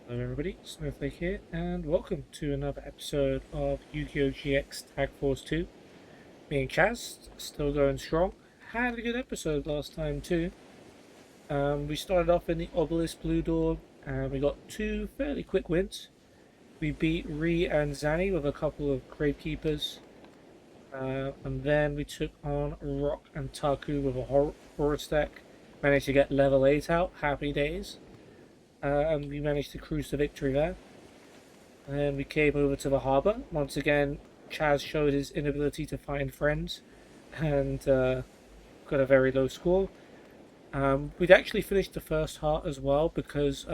Hello everybody, Snowflake here, and welcome to another episode of Yu-Gi-Oh! GX Tag Force 2. Me and Chaz, still going strong. Had a good episode last time too. We started off in the Obelisk Blue Door, and we got two fairly quick wins. We beat Ri and Zani with a couple of Gravekeepers, and then we took on Rock and Taku with a Horus deck. Managed to get level 8 out, happy days. And we managed to cruise to victory there. And then we came over to the harbour. Once again, Chaz showed his inability to find friends and got a very low score. We'd actually finished the first heart as well because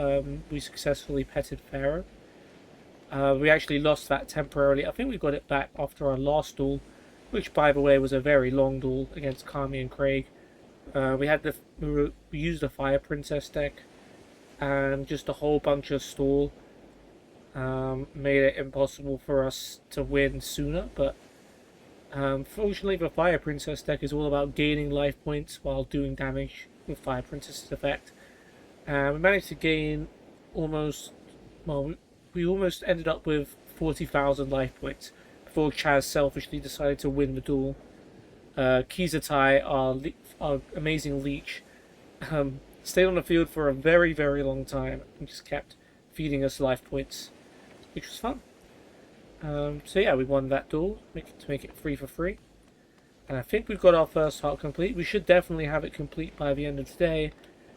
we successfully petted Pharaoh. We actually lost that temporarily. I think we got it back after our last duel, which by the way was a very long duel against Kami and Craig. We used the Fire Princess deck, and just a whole bunch of stall made it impossible for us to win sooner. But fortunately, the Fire Princess deck is all about gaining life points while doing damage with Fire Princess's effect. We managed to gain almost, well, we almost ended up with 40,000 life points before Chaz selfishly decided to win the duel. Kizatai, our amazing leech, stayed on the field for a very, very long time and just kept feeding us life points, which was fun. So yeah, we won that duel to make it 3 for 3. And I think we've got our first heart complete. We should definitely have it complete by the end of today,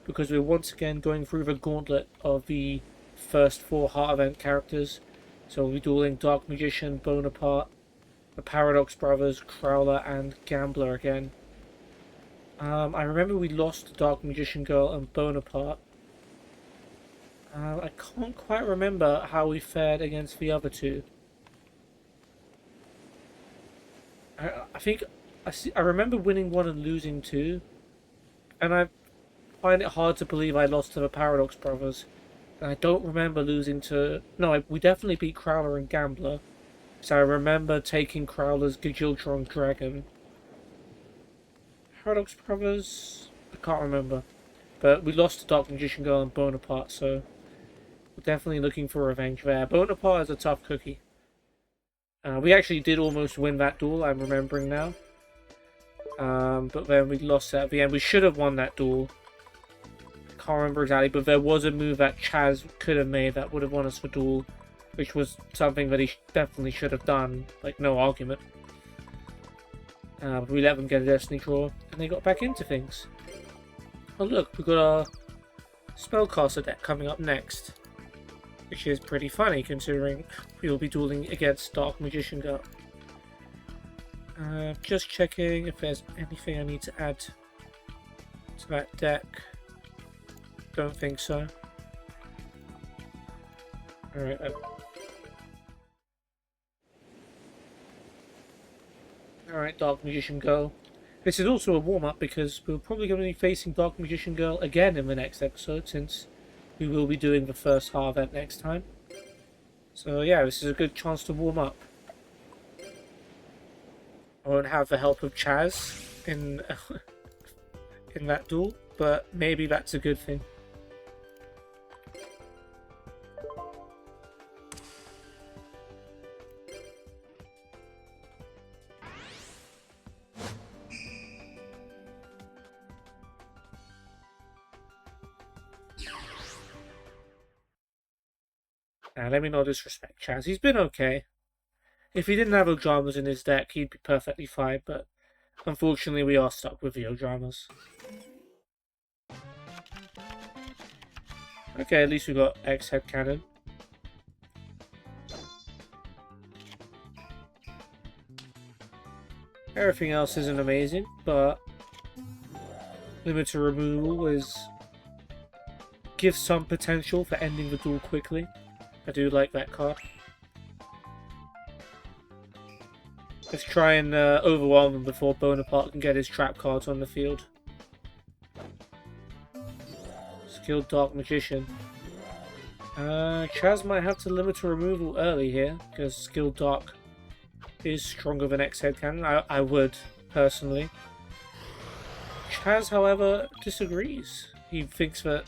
because we're once again going through the gauntlet of the first 4 heart event characters. So we'll be dueling Dark Magician, Bonaparte, the Paradox Brothers, Crowler, and Gambler again. I remember we lost Dark Magician Girl and Bonaparte. I can't quite remember how we fared against the other two. I think I remember winning one and losing two, and I find it hard to believe I lost to the Paradox Brothers. And I don't remember losing to... No, we definitely beat Crowler and Gambler. So I remember taking Crowler's Gajiltron Dragon. Paradox Brothers? I can't remember. But we lost to Dark Magician Girl and Bonaparte, so we're definitely looking for revenge there. Bonaparte is a tough cookie. We actually did almost win that duel, I'm remembering now. But then we lost it at the end. We should have won that duel. I can't remember exactly, but there was a move that Chaz could have made that would have won us the duel, which was something that he definitely should have done, like no argument. But we let them get a Destiny draw, and they got back into things. Oh look, we've got our Spellcaster deck coming up next, which is pretty funny considering we will be dueling against Dark Magician Girl. Just checking if there's anything I need to add to that deck. Don't think so. Alright. Alright, Dark Magician Girl. This is also a warm-up because we're probably going to be facing Dark Magician Girl again in the next episode, since we will be doing the first half event next time. So yeah, this is a good chance to warm up. I won't have the help of Chaz in in that duel, but maybe that's a good thing. Now, let me not disrespect Chaz. He's been okay. If he didn't have Odramas in his deck, he'd be perfectly fine, but unfortunately we are stuck with the Odramas. Okay, at least we got X Head Cannon. Everything else isn't amazing, but Limiter Removal gives some potential for ending the duel quickly. I do like that card. Let's try and overwhelm them before Bonaparte can get his trap cards on the field. Skilled Dark Magician. Chaz might have to limit a removal early here, because Skilled Dark is stronger than X-Head Cannon. I would, personally. Chaz, however, disagrees. He thinks that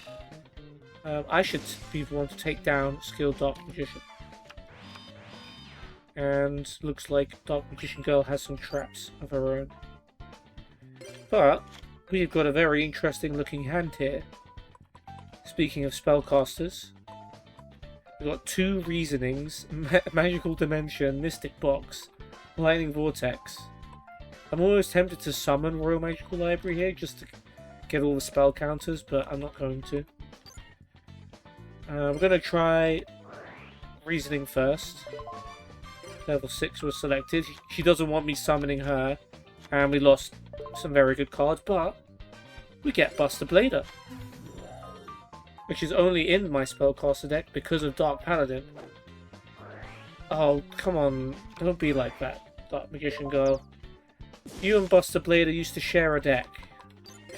I should be the one to take down Skilled Dark Magician. And looks like Dark Magician Girl has some traps of her own. But we've got a very interesting looking hand here. Speaking of spellcasters, we've got 2 Reasonings, Magical Dimension, Mystic Box, Lightning Vortex. I'm almost tempted to summon Royal Magical Library here just to get all the spell counters, but I'm not going to. We're going to try Reasoning first. Level 6 was selected. She doesn't want me summoning her, and we lost some very good cards, but we get Buster Blader, which is only in my spellcaster deck because of Dark Paladin. Oh, come on. Don't be like that, Dark Magician Girl. You and Buster Blader used to share a deck.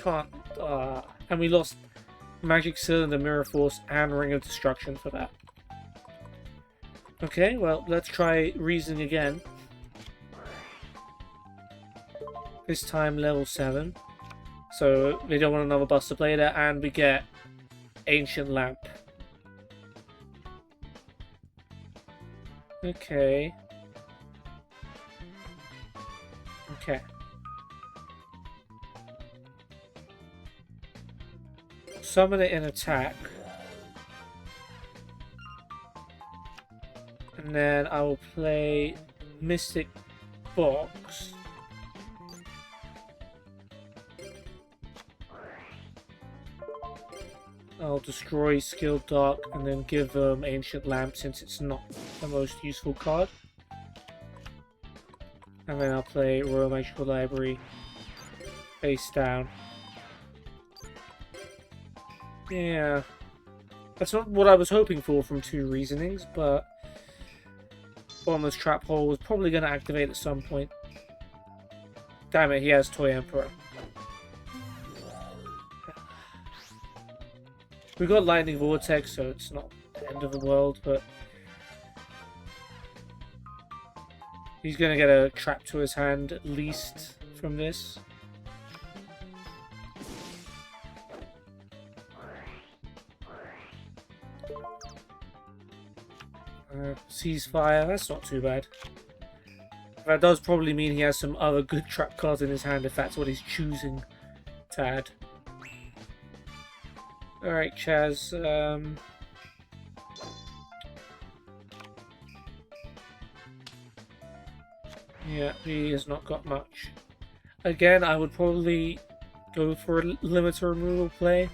Can't... and we lost Magic Cylinder, Mirror Force, and Ring of Destruction for that. Okay, well, let's try Reasoning again. This time level 7. So we don't want another Buster Blader, and we get Ancient Lamp. Okay. Okay. Summon it in attack. And then I will play Mystic Box. I'll destroy Skilled Dark and then give them Ancient Lamp since it's not the most useful card. And then I'll play Royal Magical Library face down. Yeah. That's not what I was hoping for from 2 Reasonings, but Bottomless Trap Hole was probably going to activate at some point. Damn it, he has Toy Emperor. We got Lightning Vortex, so it's not the end of the world, but he's going to get a trap to his hand at least from this. Ceasefire, that's not too bad. That does probably mean he has some other good trap cards in his hand if that's what he's choosing to add. Alright, Chaz. Yeah, he has not got much. Again, I would probably go for a limiter removal play.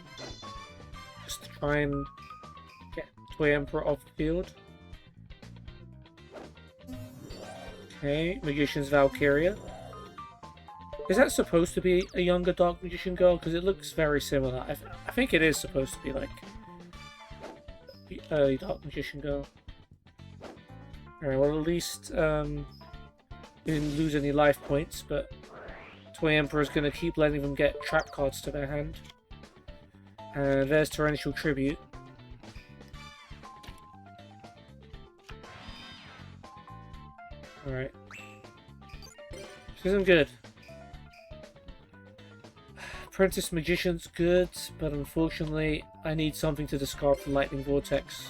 Just to try and get Toy Emperor off the field. Okay, Magician's Valkyria. Is that supposed to be a younger Dark Magician Girl? Because it looks very similar. I think it is supposed to be like the early Dark Magician Girl. Alright, well at least we didn't lose any life points, but Toy Emperor is going to keep letting them get trap cards to their hand. And there's Torrential Tribute. Alright. This isn't good. Apprentice Magician's good, but unfortunately I need something to discard for Lightning Vortex.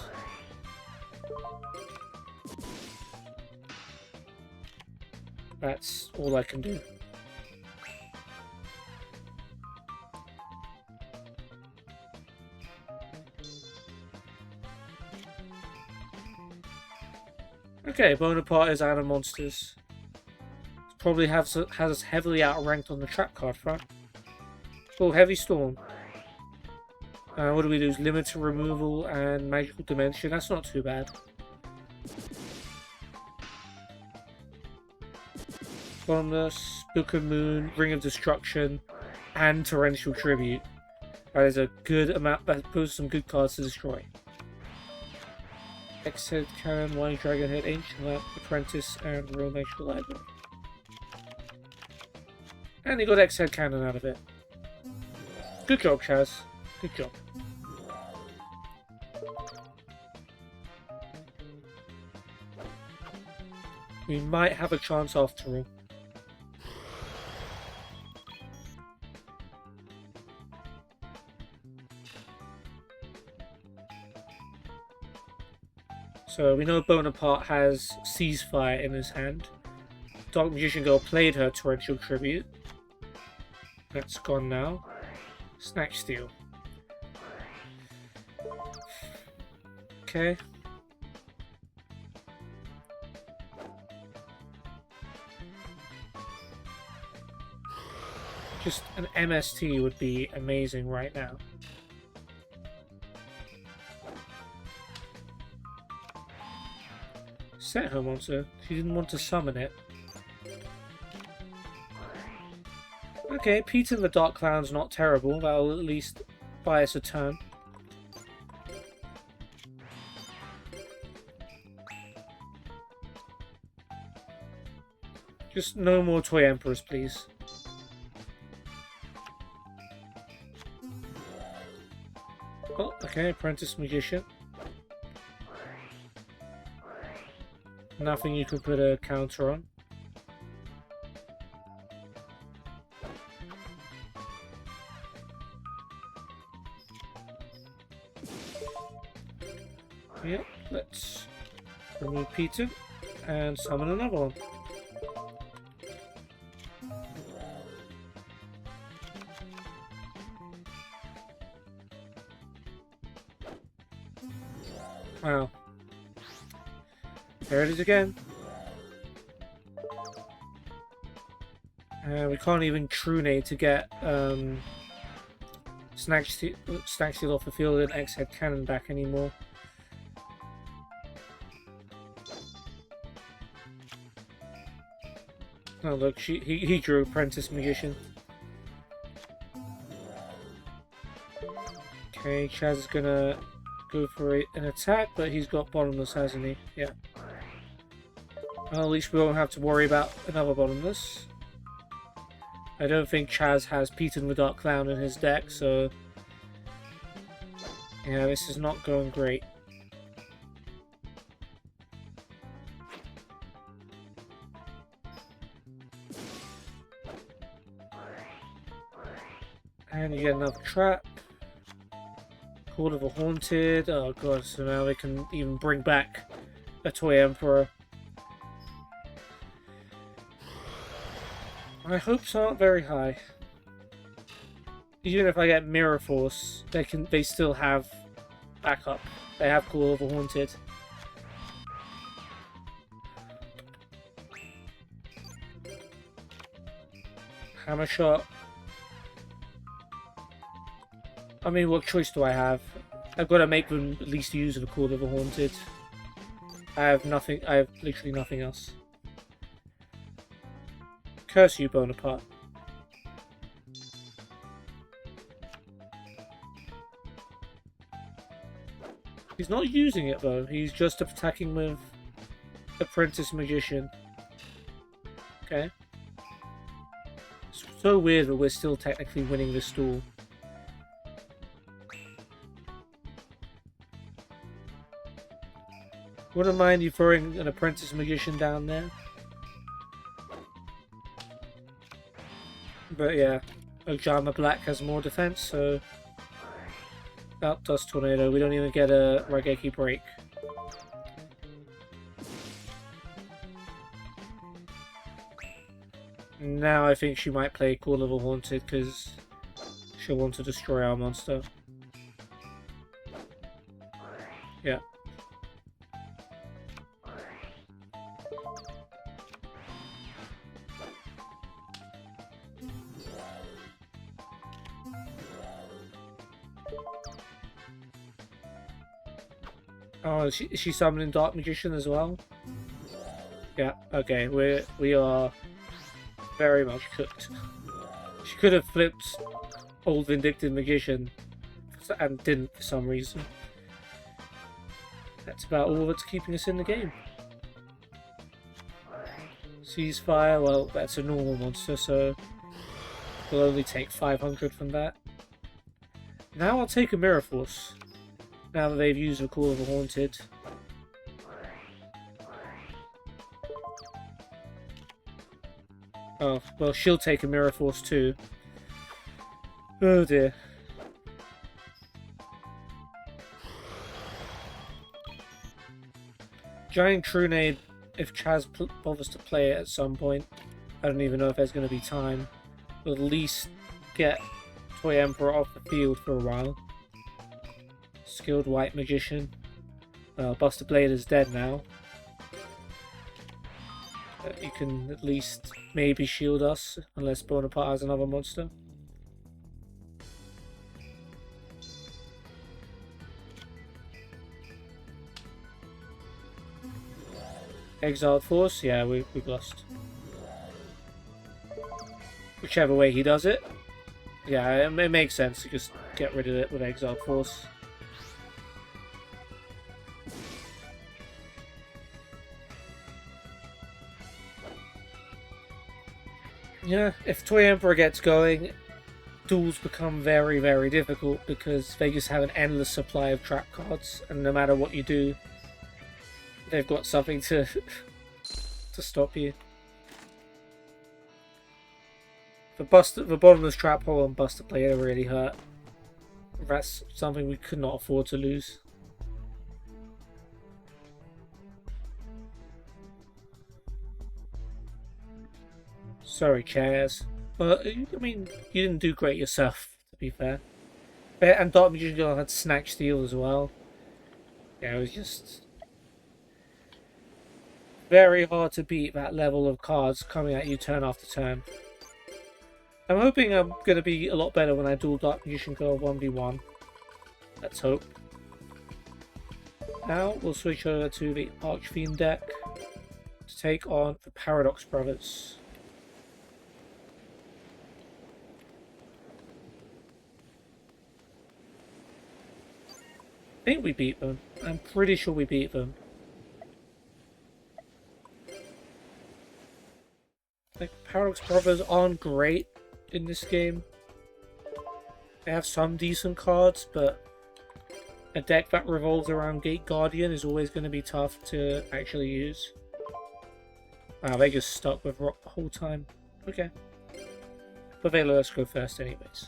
That's all I can do. Okay, Bonaparte is out of monsters. Probably has us heavily outranked on the trap card front. Oh, Heavy Storm. What do we lose? Limiter removal and Magical Dimension. That's not too bad. Bottomless, Book of Moon, Ring of Destruction, and Torrential Tribute. That is a good amount. That poses some good cards to destroy. X-Head Cannon, Wine Dragon Head, Ancient Lamp, Apprentice, and Royal Magical Library. And he got X-Head Cannon out of it. Good job, Chaz. Good job. We might have a chance after all. So we know Bonaparte has Ceasefire in his hand. Dark Magician Girl played her Torrential Tribute. That's gone now. Snack Steal. Okay. Just an MST would be amazing right now. Set her monster. She didn't want to summon it. Okay, Pete and the Dark Clown's not terrible. That'll at least buy us a turn. Just no more Toy Emperors, please. Oh, okay, Apprentice Magician. Nothing you could put a counter on. Yep, let's remove Peter and summon another one. Wow. There it is again. We can't even Trune to get Snag Steal off the field and X-Head Cannon back anymore. Oh look, he drew Apprentice Magician. Okay, Chaz is gonna go for an attack, but he's got Bottomless, hasn't he? Yeah. Well, at least we won't have to worry about another Bottomless. I don't think Chaz has Pete and the Dark Clown in his deck, so yeah, this is not going great. And you get another trap. Call of the Haunted. Oh god, so now they can even bring back a Toy Emperor. My hopes aren't very high. Even if I get Mirror Force, they still have backup. They have Call of the Haunted. Hammer Shot. I mean, what choice do I have? I've got to make them at least use the Call of the Haunted. I have nothing. I have literally nothing else. Curse you, Bonaparte. He's not using it though. He's just attacking with Apprentice Magician. Okay. It's so weird that we're still technically winning this duel. Wouldn't mind you throwing an Apprentice Magician down there. But yeah, Ojama Black has more defense, so that does Tornado. We don't even get a Raigeki break. Now I think she might play Call of the Haunted because she'll want to destroy our monster. Yeah. Oh, is she summoning Dark Magician as well? Yeah, okay, we are very much cooked. She could have flipped Old Vindictive Magician and didn't for some reason. That's about all that's keeping us in the game. Ceasefire, well, that's a normal monster, so we'll only take 500 from that. Now I'll take a Mirror Force. Now that they've used the Call of the Haunted. Oh, well, she'll take a Mirror Force too. Oh dear. Giant Trunade, if Chaz bothers to play it at some point, I don't even know if there's going to be time, will at least get Toy Emperor off the field for a while. Skilled White Magician. Well, Buster Blade is dead now. You can at least maybe shield us, unless Bonaparte has another monster. Exiled Force? Yeah, we've lost. Whichever way he does it. Yeah, it makes sense to just get rid of it with Exiled Force. Yeah, if Toy Emperor gets going, duels become very, very difficult because they just have an endless supply of trap cards, and no matter what you do, they've got something to to stop you. The bottomless trap hole and Buster Blade really hurt. That's something we could not afford to lose. Sorry, Chaz. But, I mean, you didn't do great yourself, to be fair. And Dark Magician had Snatch Steal as well. Yeah, it was just very hard to beat that level of cards coming at you turn after turn. I'm hoping I'm going to be a lot better when I duel Dark Magician Girl 1v1. Let's hope. Now we'll switch over to the Archfiend deck to take on the Paradox Brothers. I think we beat them. I'm pretty sure we beat them. Like, Paradox Brothers aren't great in this game. They have some decent cards, but a deck that revolves around Gate Guardian is always going to be tough to actually use. Wow, they just stuck with Rock the whole time. Okay. But they let us go first anyways.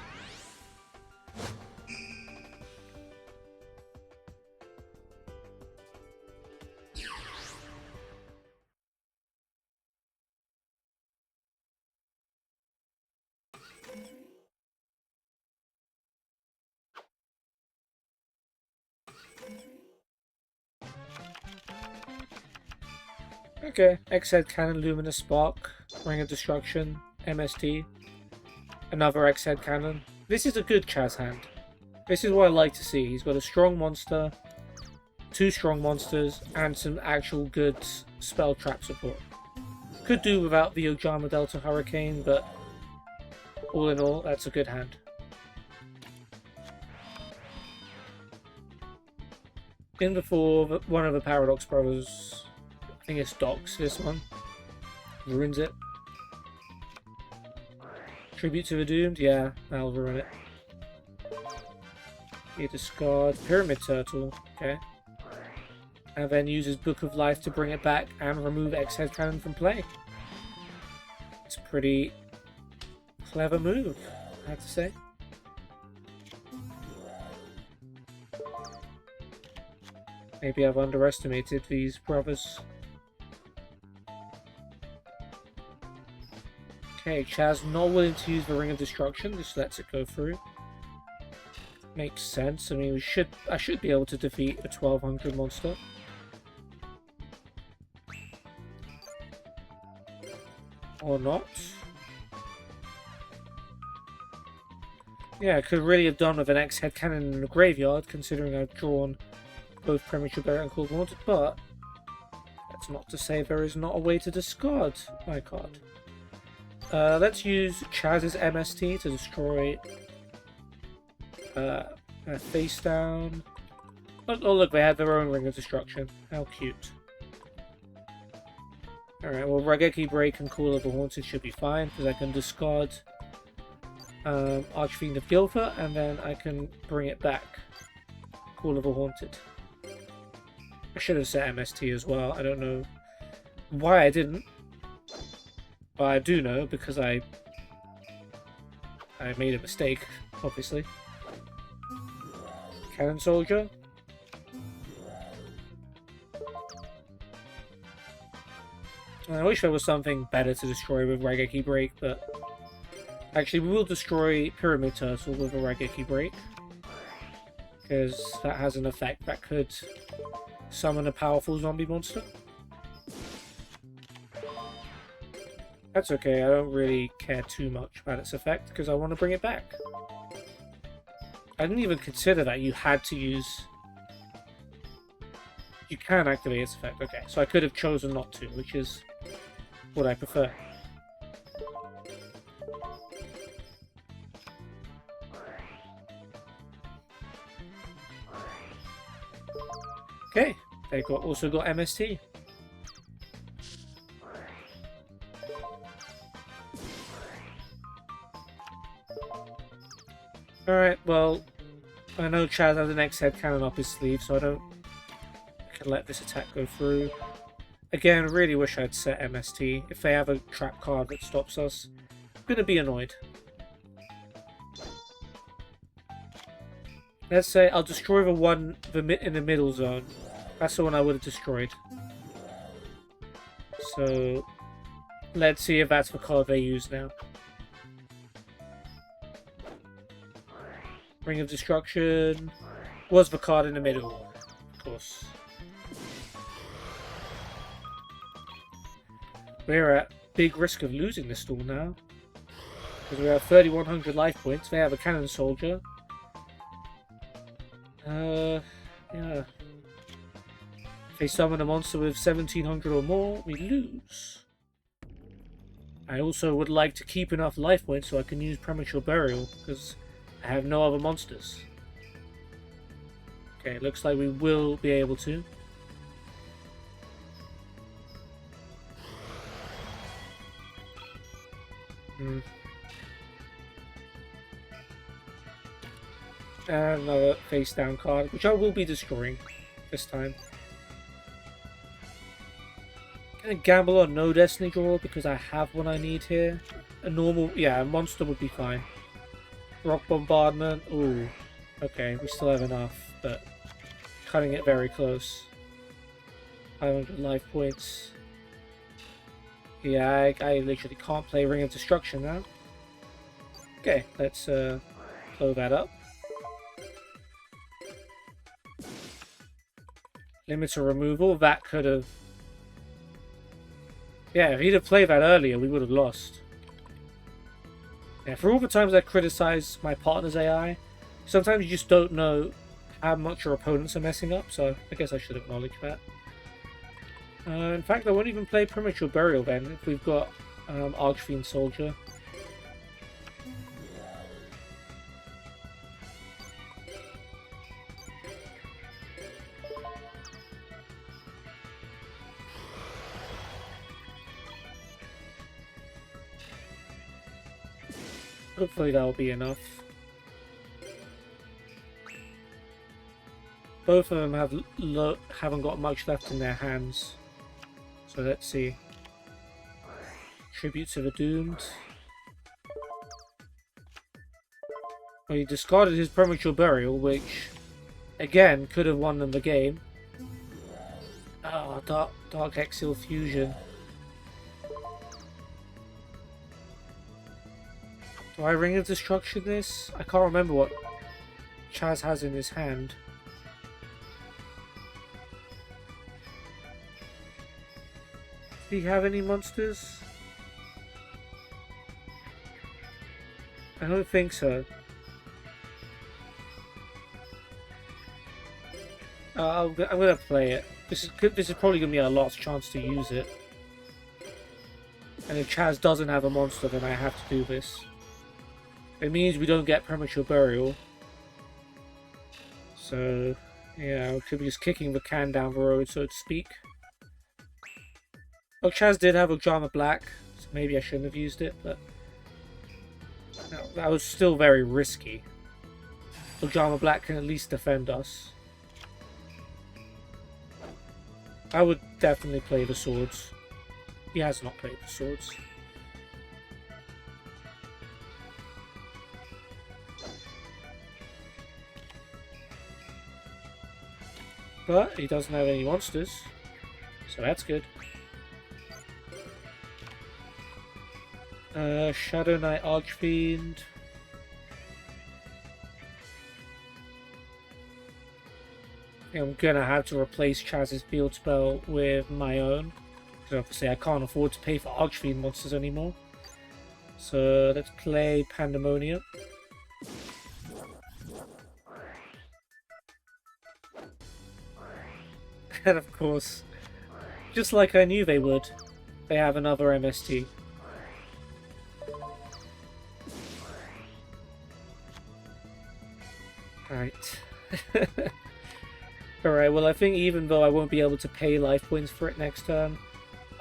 Okay, X-Head Cannon, Luminous Spark, Ring of Destruction, MST, another X-Head Cannon. This is a good Chaz hand. This is what I like to see. He's got a strong monster, 2 strong monsters, and some actual good spell trap support. Could do without the Ojama Delta Hurricane, but all in all, that's a good hand. In before, one of the Paradox Brothers, I think it's Docs, this one, ruins it. Tribute to the Doomed, yeah, that'll ruin it. You discard Pyramid Turtle, okay. And then uses Book of Life to bring it back and remove X-Head Cannon from play. It's a pretty clever move, I have to say. Maybe I've underestimated these brothers. Okay, Chaz not willing to use the Ring of Destruction, just lets it go through. Makes sense. I mean, I should be able to defeat a 1200 monster. Or not. Yeah, I could really have done with an X-Head Cannon in the graveyard, considering I've drawn both Premature Burial and Cold Wanted, but that's not to say there is not a way to discard my card. Let's use Chaz's MST to destroy face down. Oh look, they have their own Ring of Destruction. How cute. Alright, well Raigeki Break and Call of the Haunted should be fine, because I can discard Archfiend of Gilfer, and then I can bring it back. Call of the Haunted. I should have set MST as well. I don't know why I didn't. But I do know because I made a mistake, obviously. Cannon Soldier. I wish there was something better to destroy with Raigeki Break, but actually we will destroy Pyramid Turtle with a Raigeki Break, because that has an effect that could summon a powerful zombie monster. That's okay, I don't really care too much about its effect, because I want to bring it back. I didn't even consider that you had to use... You can activate its effect, okay. So I could have chosen not to, which is what I prefer. Okay, they also got MST. Alright, well, I know Chaz has an X-Head cannon up his sleeve, so I can let this attack go through. Again, I really wish I'd set MST. If they have a trap card that stops us, I'm gonna be annoyed. Let's say I'll destroy the one in the middle zone. That's the one I would have destroyed. So, let's see if that's the card they use now. Ring of Destruction was the card in the middle, of course. We're at big risk of losing this duel now, because we have 3,100 life points. They have a Cannon Soldier. Yeah. If they summon a monster with 1,700 or more, we lose. I also would like to keep enough life points so I can use Premature Burial, because I have no other monsters. Okay, looks like we will be able to. And another face down card, which I will be destroying this time. Gonna gamble on no Destiny Draw because I have what I need here. A normal, yeah, a monster would be fine. Rock Bombardment, ooh. Okay, we still have enough, but cutting it very close. 500 life points. Yeah, I literally can't play Ring of Destruction now. Okay, let's blow that up. Limiter removal, that could have... Yeah, if he'd have played that earlier, we would have lost. Yeah, for all the times I criticize my partner's AI, sometimes you just don't know how much your opponents are messing up, so I guess I should acknowledge that. In fact, I won't even play Premature Burial then, if we've got Archfiend Soldier. Hopefully that'll be enough. Both of them haven't got much left in their hands. So let's see. Tribute to the Doomed. Well, he discarded his Premature Burial, which, again, could have won them the game. Oh, Dark Exile Fusion. Do I Ring of Destruction this? I can't remember what Chaz has in his hand. Do you have any monsters? I don't think so. I'm gonna play it. This is probably gonna be our last chance to use it. And if Chaz doesn't have a monster, then I have to do this. It means we don't get Premature Burial. So, yeah, we could be just kicking the can down the road, so to speak. Oh, Chaz did have Ojama Black, so maybe I shouldn't have used it, but... No, that was still very risky. Ojama Black can at least defend us. I would definitely play the swords. He has not played the swords. But he doesn't have any monsters, so that's good. Shadow Knight Archfiend. I'm gonna have to replace Chaz's field spell with my own. Because obviously I can't afford to pay for Archfiend monsters anymore. So let's play Pandemonium. And of course, just like I knew they would, they have another MST. Right. Alright, well I think even though I won't be able to pay life points for it next turn,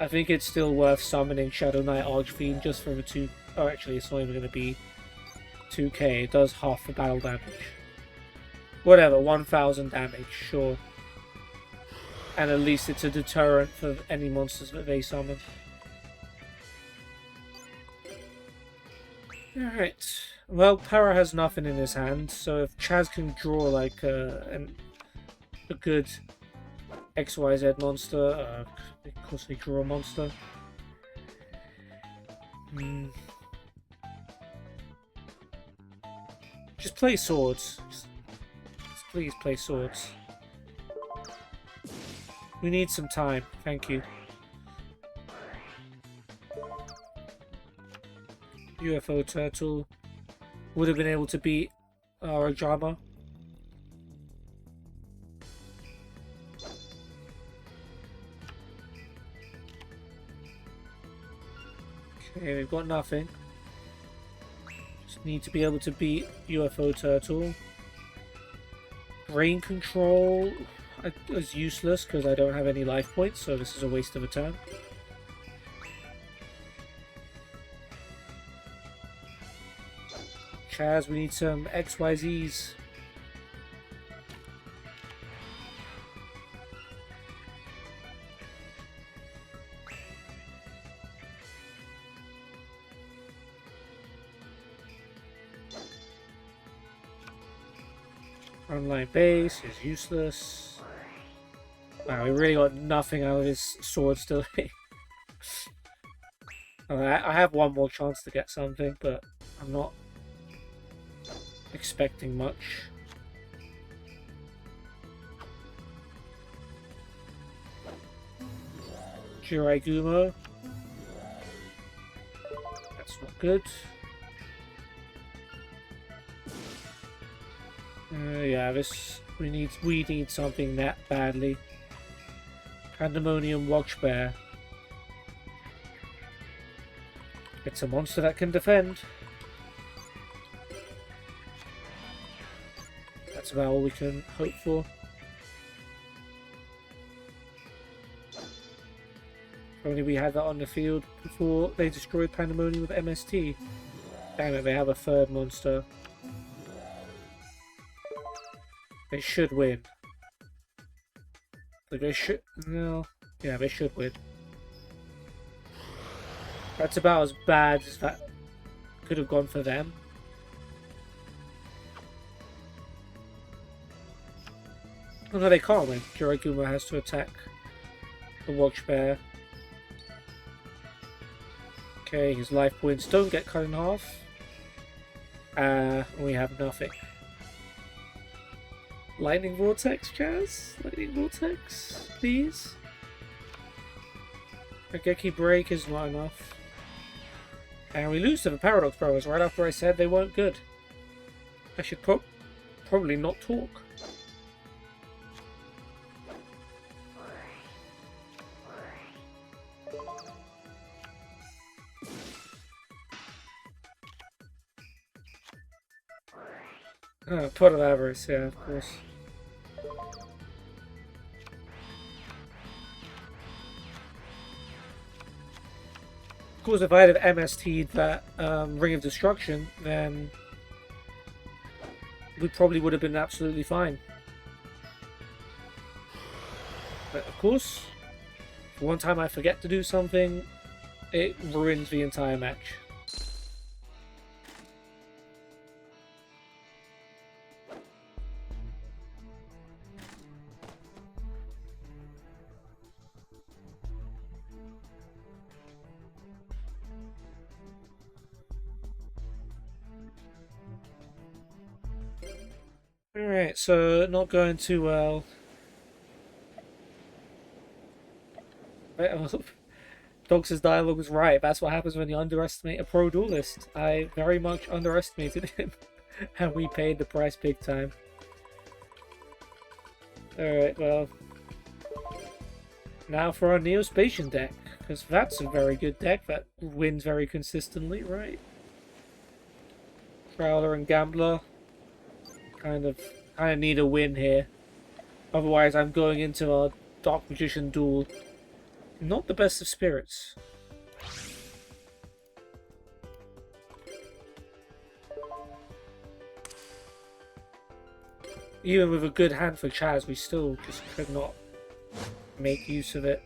I think it's still worth summoning Shadow Knight Archfiend just for the 2... Oh, actually it's not even going to be 2k, it does half the battle damage. Whatever, 1000 damage, sure. And at least it's a deterrent for any monsters that they summon. Alright. Well, Para has nothing in his hand, so if Chaz can draw like a good XYZ monster, of course they draw a monster. Just play swords. Just please play swords. We need some time, thank you. UFO Turtle would have been able to beat our Ojama. Okay, we've got nothing. Just need to be able to beat UFO Turtle. Brain Control is useless because I don't have any life points, so this is a waste of a turn. Chaz, we need some XYZs. Online base is useless. Wow, we really got nothing out of his sword still. I have one more chance to get something, but I'm not expecting much. Jirai Gumo. That's not good. Yeah, we need something that badly. Pandemonium Watch Bear. It's a monster that can defend. That's about all we can hope for. If only we had that on the field before they destroyed Pandemonium with MST. Damn it, they have a third monster. They should win. Like they should... No. Yeah, they should win. That's about as bad as that could have gone for them. Oh no, they can't win. Jiraguma has to attack the Watch Bear. Okay, his life points don't get cut in half. We have nothing. Lightning Vortex, Chaz? Lightning Vortex, please? Regeki Break is not enough. And we lose to the Paradox Brothers right after I said they weren't good. I should probably not talk. Pot of Avarice, yeah, of course. Of course, if I had MST'd that Ring of Destruction, then we probably would have been absolutely fine. But of course, one time I forget to do something, it ruins the entire match. Alright, so not going too well. Dogs' dialogue was right. That's what happens when you underestimate a pro duelist. I very much underestimated him, and we paid the price big time. Alright, well. Now for our Neospatian deck, because that's a very good deck that wins very consistently, right? Prowler and Gambler kind of need a win here. Otherwise, I'm going into our Dark Magician duel. Not the best of spirits. Even with a good hand for Chaz, we still just could not make use of it.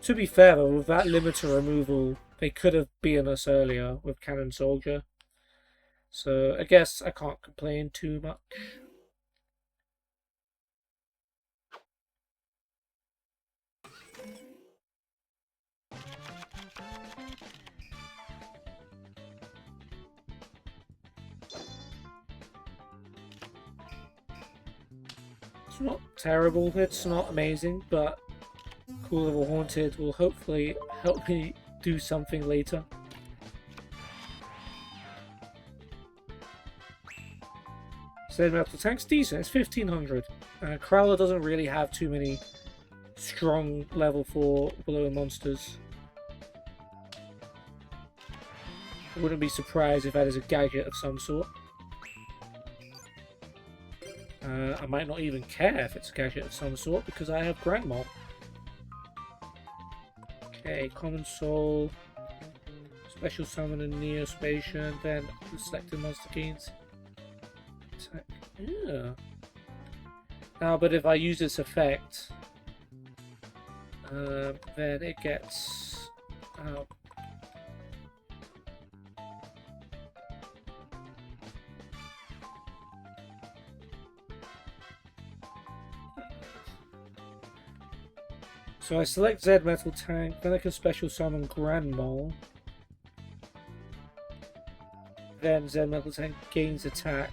To be fair though, with that limiter removal, they could have beaten us earlier with Cannon Soldier. So I guess I can't complain too much. It's not terrible, it's not amazing, but Cool Level Haunted will hopefully help me do something later. So Metal Tank's decent, it's 1500. Crowler doesn't really have too many strong level 4 below monsters. I wouldn't be surprised if that is a gadget of some sort. I might not even care if it's a gadget of some sort because I have Grand Mall. Okay, Common Soul, Special Summon and Neospatian, then the selected monster gains attack. Yeah. Now, but if I use this effect, then it gets out. So I select Z Metal Tank, then I can special summon Grand Mole. Then Z Metal Tank gains attack.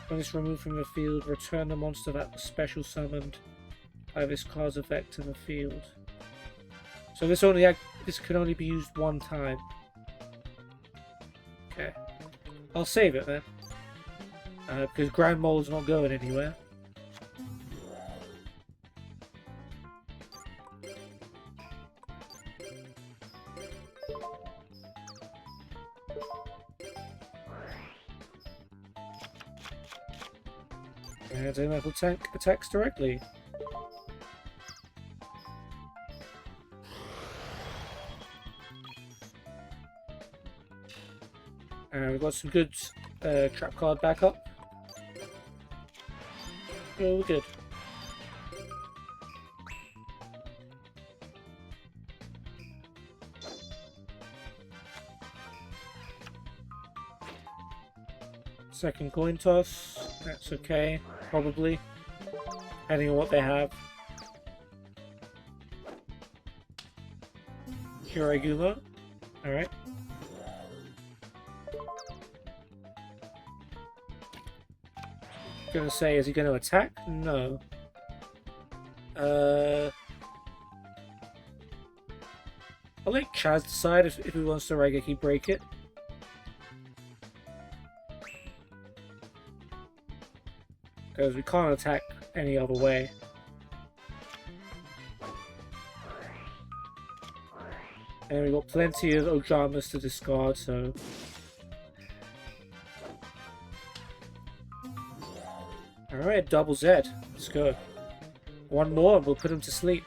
When it's removed from the field, return the monster that was special summoned by this card's effect to the field. So this can only be used one time. Okay. I'll save it then. Because Grand Mole's not going anywhere. And a Metal Tank attacks directly. And we've got some good trap card backup. Oh, we're good. Second coin toss. That's okay, probably. Depending on what they have. Shiragumo. Alright. Gonna say, is he gonna attack? No. I'll let Chaz decide if he wants to Raigeki break it. Because we can't attack any other way. And we've got plenty of Ojamas to discard, so... Alright, double Z. Let's go. One more and we'll put him to sleep.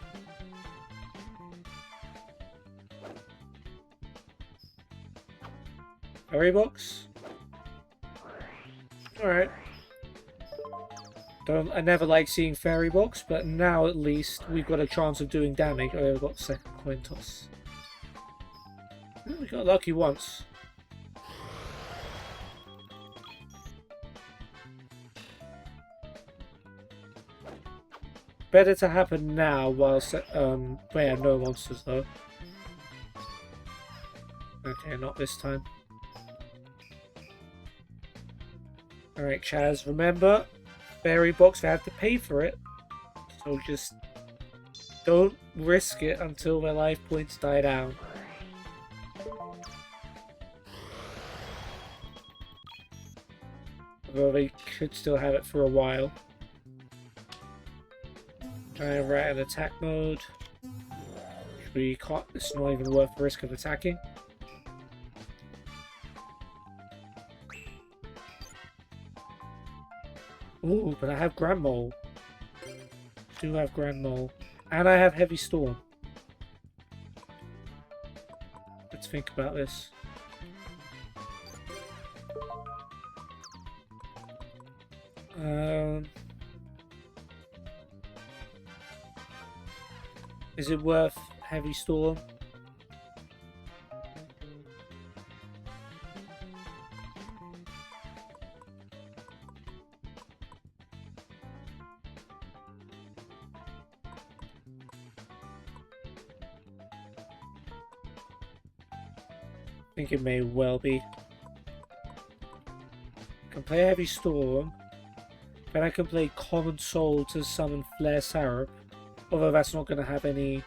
Fairy box? Alright. I never like seeing Fairy Box, but now at least we've got a chance of doing damage. Oh, we've got second coin toss. Oh, we got lucky once. Better to happen now whilst we have no monsters though. Okay, not this time. Alright, Chaz, remember, fairy box, they have to pay for it. So just don't risk it until their life points die down. Although they could still have it for a while. Alright, right in attack mode. We can't, it's not even worth the risk of attacking. Ooh, but I have Grand Mole. Do have Grand Mole. And I have Heavy Storm. Let's think about this. Is it worth Heavy Storm? I think it may well be. I can play Heavy Storm. Then I can play Common Soul to summon Flare Sarab. Although that's not going to have any...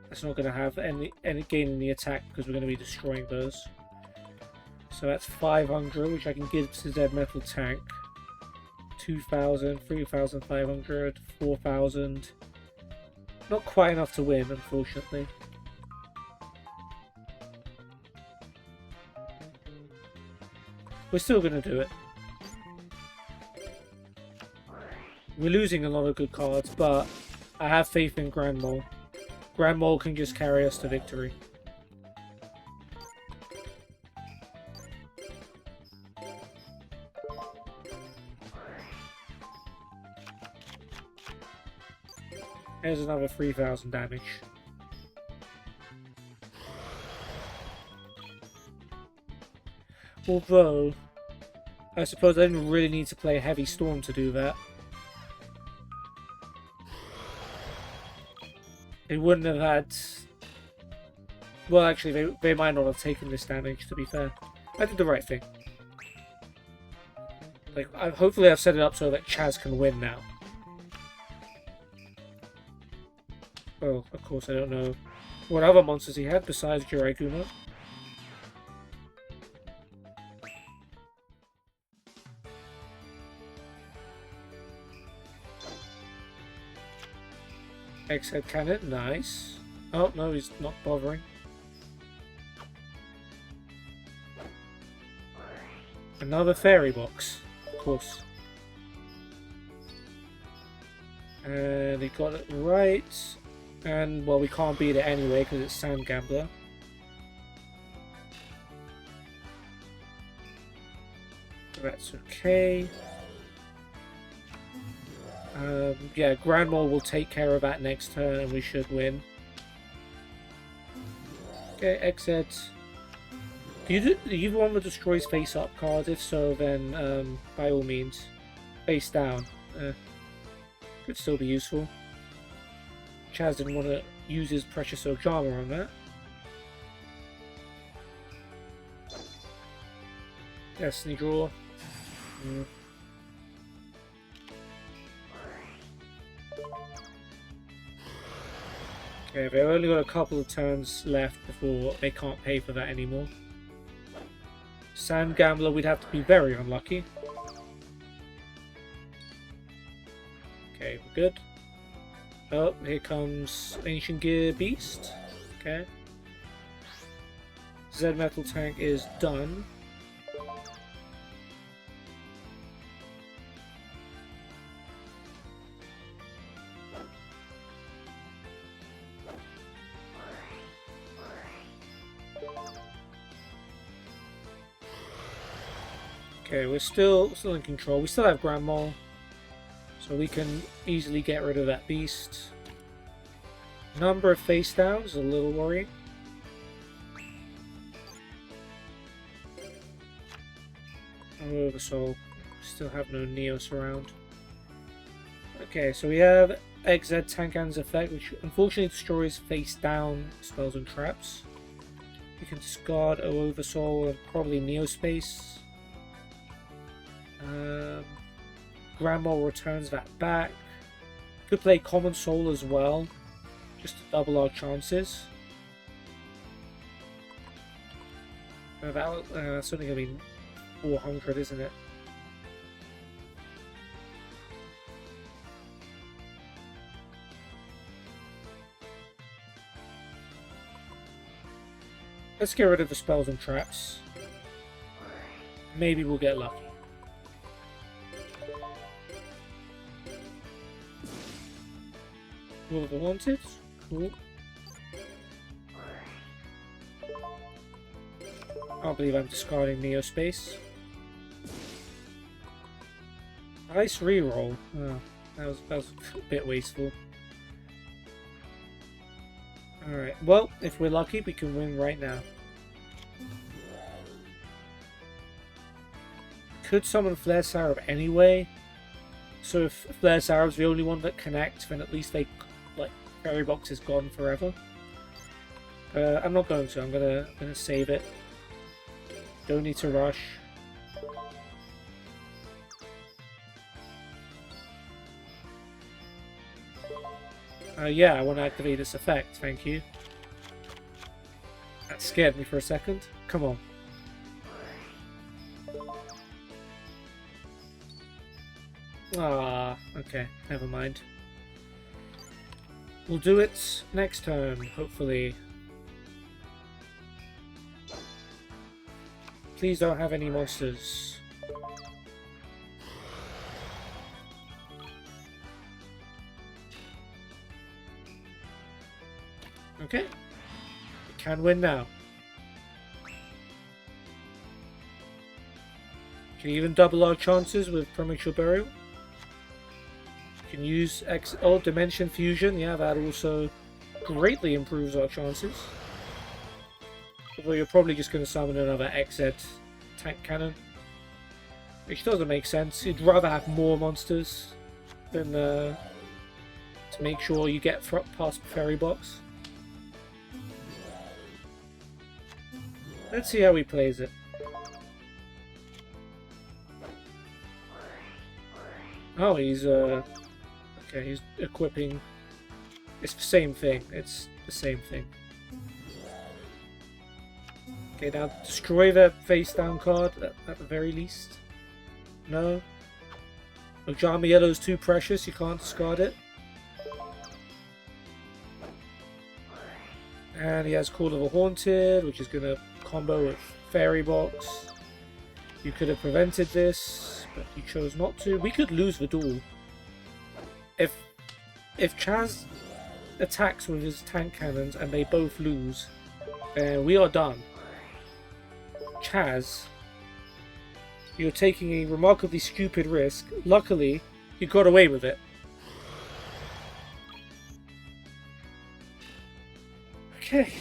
That's not going to have any gain in the attack because we're going to be destroying those. So that's 500, which I can give to Dead Metal Tank. 2,000, 3,500, 4,000. Not quite enough to win, unfortunately. We're still going to do it. We're losing a lot of good cards, but I have faith in Grand Mole. Grand Mole can just carry us to victory. There's another 3,000 damage. Although, I suppose I didn't really need to play Heavy Storm to do that. They wouldn't have had... Well, actually, they might not have taken this damage, to be fair. I did the right thing. Like, hopefully I've set it up so that Chaz can win now. Well, of course I don't know what other monsters he had besides Jiraikumo. X-Head Cannon, nice. Oh, no, he's not bothering. Another fairy box, of course. And he got it right. And, well, we can't beat it anyway because it's Sand Gambler. That's okay. Yeah, Grand Mole will take care of that next turn and we should win. Okay, exit. Do you want the destroys face up card? If so, then by all means, face down. Could still be useful. Chaz didn't want to use his Precious Ojama on that. Destiny draw. Okay, they've only got a couple of turns left before they can't pay for that anymore. Sand Gambler, we'd have to be very unlucky. Okay, we're good. Oh, here comes Ancient Gear Beast. Okay. Zed Metal Tank is done. Okay, we're still in control. We still have Grand Mole, so we can easily get rid of that beast. Number of face downs is a little worrying. Oversoul. Still have no Neos around. Okay, so we have XZ Tankan's effect, which unfortunately destroys face down spells and traps. We can discard Oversoul and probably Neospace. Um, Grandma returns that back. Could play Common Soul as well, just to double our chances. That's only going to be 400, isn't it? Let's get rid of the spells and traps. Maybe we'll get lucky. Will of the Wanted. Cool. I can't believe I'm discarding Neospace. Nice reroll. Oh, that was a bit wasteful. Alright, well, if we're lucky, we can win right now. Could summon Flare Sarab anyway. So if Flare Sarab's the only one that connects, then at least Fairy Box is gone forever. I'm not going to. I'm gonna save it. Don't need to rush. Yeah, I want to activate this effect. Thank you. That scared me for a second. Come on. Ah, okay. Never mind. We'll do it next turn, hopefully. Please don't have any monsters. Okay. We can win now. Can even double our chances with Premature Burial. Can use Dimension Fusion. Yeah, that also greatly improves our chances. Although you're probably just going to summon another XZ tank cannon. Which doesn't make sense. You'd rather have more monsters than to make sure you get past the Fairy Box. Let's see how he plays it. Oh, he's okay, he's equipping. It's the same thing. It's the same thing. Okay, now destroy the face down card at the very least. No. Ojama Yellow's too precious, you can't discard it. And he has Call of the Haunted, which is going to combo with Fairy Box. You could have prevented this, but you chose not to. We could lose the duel. If Chaz attacks with his tank cannons and they both lose, then we are done. Chaz, you're taking a remarkably stupid risk. Luckily, you got away with it. Okay.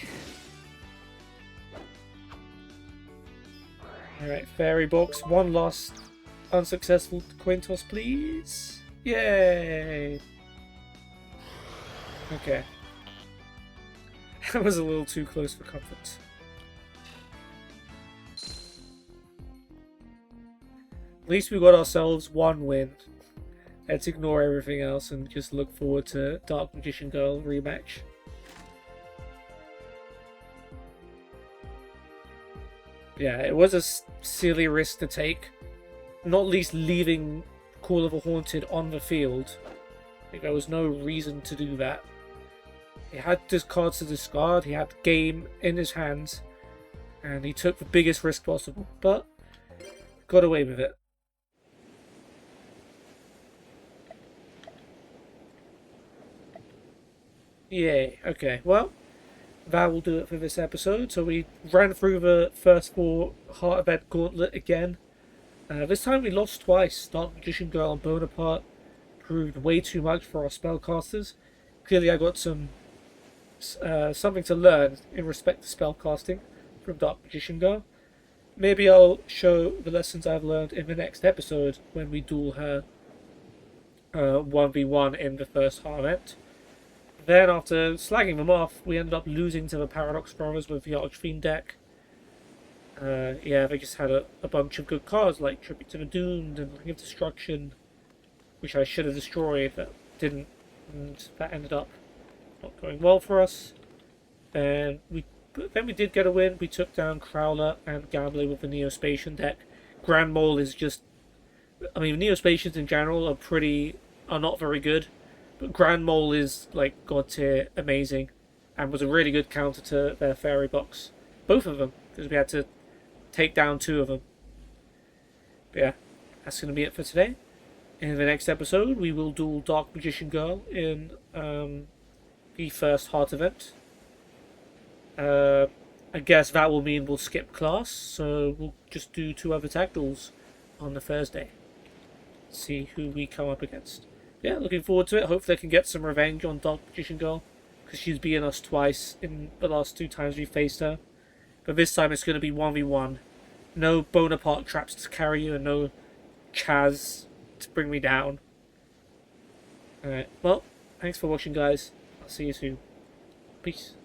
Alright, Fairy Box. One last unsuccessful coin toss, please. Yay! Okay. That was a little too close for comfort. At least we got ourselves one win. Let's ignore everything else and just look forward to Dark Magician Girl rematch. Yeah, it was a silly risk to take. Not least leaving Call of the Haunted on the field. I think there was no reason to do that. He had his cards to discard, he had the game in his hands, and he took the biggest risk possible, but got away with it. Yay, okay, well, that will do it for this episode. So we ran through the first 4 Heart Event Gauntlet again. This time we lost twice. Dark Magician Girl and Bonaparte proved way too much for our spellcasters. Clearly I got some something to learn in respect to spellcasting from Dark Magician Girl. Maybe I'll show the lessons I've learned in the next episode when we duel her 1v1 in the first Heart Event. Then, after slagging them off, we ended up losing to the Paradox Brothers with the Archfiend deck. Yeah, they just had a bunch of good cards like Tribute to the Doomed and Ring of Destruction, which I should have destroyed, but didn't, and that ended up not going well for us. But then we did get a win. We took down Crowler and Gambler with the Neospatian deck. Grand Mole is just, I mean, Neospatians in general are not very good, but Grand Mole is like god tier amazing, and was a really good counter to their fairy box. Both of them, because we had to take down two of them. But yeah, that's going to be it for today. In the next episode, we will duel Dark Magician Girl in the first Heart event. I guess that will mean we'll skip class, so we'll just do 2 other tag duels on the Thursday. See who we come up against. Yeah, looking forward to it. Hopefully I can get some revenge on Dark Magician Girl, because she's beaten us twice in the last 2 times we faced her. But this time it's going to be 1v1. No Bonaparte traps to carry you, and no Chaz to bring me down. Alright, well, thanks for watching, guys. I'll see you soon. Peace.